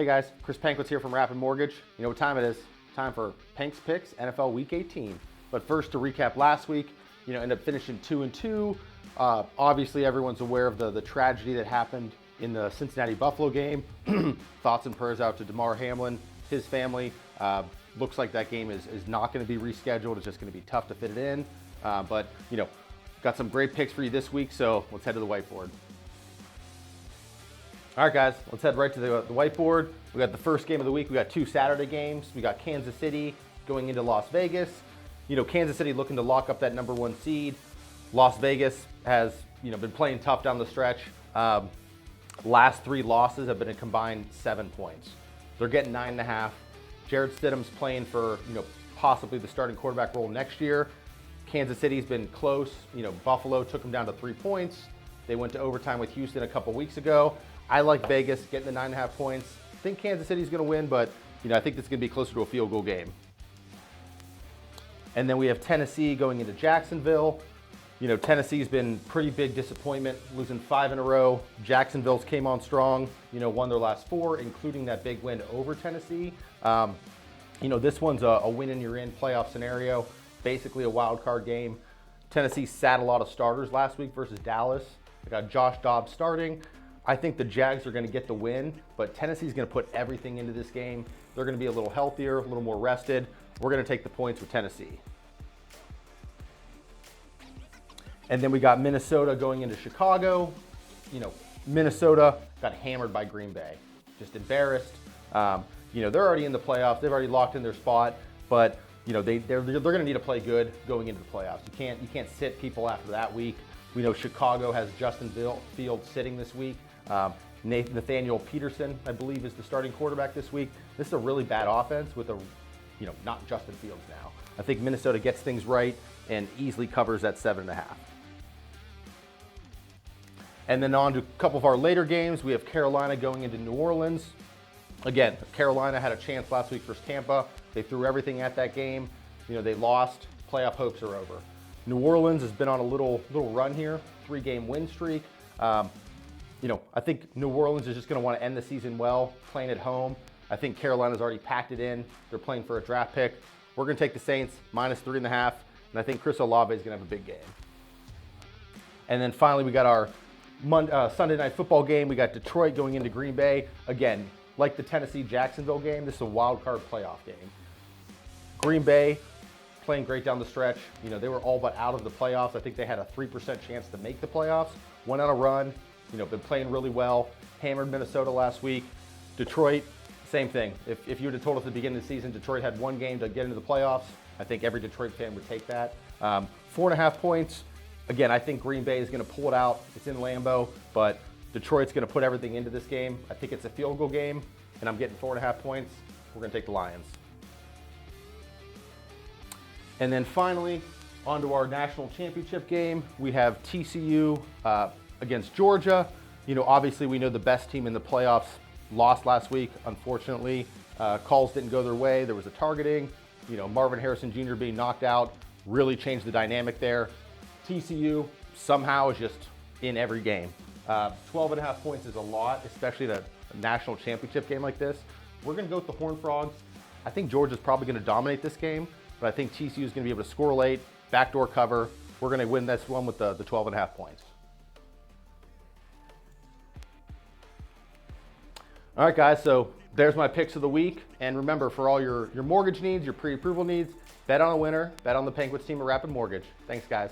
Hey guys, Chris Panks here from Rapid Mortgage. You know what time it is? Time for Panks Picks NFL Week 18. But first, to recap last week, ended up finishing 2-2. Obviously, everyone's aware of the tragedy that happened in the Cincinnati-Buffalo game. Thoughts and prayers out to Damar Hamlin, his family. Looks like that game is not going to be rescheduled. It's just going to be tough to fit it in. But got some great picks for you this week, so let's head to the whiteboard. All right, guys, let's head right to the whiteboard. We got the first game of the week. We got two Saturday games. We got Kansas City going into Las Vegas. Kansas City looking to lock up that number 1 seed. Las Vegas has, been playing tough down the stretch. Last 3 losses have been a combined 7 points. They're getting 9.5. Jared Stidham's playing for, possibly the starting quarterback role next year. Kansas City's been close. Buffalo took them down to 3 points. They went to overtime with Houston a couple weeks ago. I like Vegas getting the 9.5 points. I think Kansas City's going to win, but I think this is going to be closer to a field goal game. And then we have Tennessee going into Jacksonville. Tennessee's been pretty big disappointment, losing 5 in a row. Jacksonville's came on strong, won their last 4, including that big win over Tennessee. This one's a win and you're in playoff scenario, basically a wild card game. Tennessee sat a lot of starters last week versus Dallas. They got Josh Dobbs starting. I think the Jags are going to get the win, but Tennessee's going to put everything into this game. They're going to be a little healthier, a little more rested. We're going to take the points with Tennessee. And then we got Minnesota going into Chicago. Minnesota got hammered by Green Bay, just embarrassed. They're already in the playoffs. They've already locked in their spot, but they're going to need to play good going into the playoffs. You can't sit people after that week. We know Chicago has Justin Fields sitting this week. Nathaniel Peterson, I believe, is the starting quarterback this week. This is a really bad offense with not Justin Fields now. I think Minnesota gets things right and easily covers that 7.5. And then on to a couple of our later games. We have Carolina going into New Orleans. Again, Carolina had a chance last week versus Tampa. They threw everything at that game. They lost. Playoff hopes are over. New Orleans has been on a little run here, 3-game win streak. I think New Orleans is just going to want to end the season well, playing at home. I think Carolina's already packed it in. They're playing for a draft pick. We're going to take the Saints -3.5, and I think Chris Olave is going to have a big game. And then finally, we got our Sunday night football game. We got Detroit going into Green Bay. Again, like the Tennessee-Jacksonville game, this is a wild card playoff game. Green Bay playing great down the stretch. They were all but out of the playoffs. I think they had a 3% chance to make the playoffs. Went on a run, been playing really well. Hammered Minnesota last week. Detroit, same thing. If you would have told us at the beginning of the season Detroit had 1 game to get into the playoffs, I think every Detroit fan would take that. 4.5 points. Again, I think Green Bay is going to pull it out. It's in Lambeau, but Detroit's going to put everything into this game. I think it's a field goal game, and I'm getting 4.5 points. We're going to take the Lions. And then finally, on to our national championship game. We have TCU against Georgia. Obviously we know the best team in the playoffs lost last week, unfortunately. Calls didn't go their way. There was a targeting. Marvin Harrison Jr. being knocked out really changed the dynamic there. TCU somehow is just in every game. 12.5 points is a lot, especially at a national championship game like this. We're going to go with the Horned Frogs. I think Georgia's probably going to dominate this game, but I think TCU is going to be able to score late, backdoor cover. We're going to win this one with the 12.5 points. All right, guys, so there's my picks of the week. And remember, for all your mortgage needs, your pre-approval needs, bet on a winner, bet on the Penguins team at Rapid Mortgage. Thanks, guys.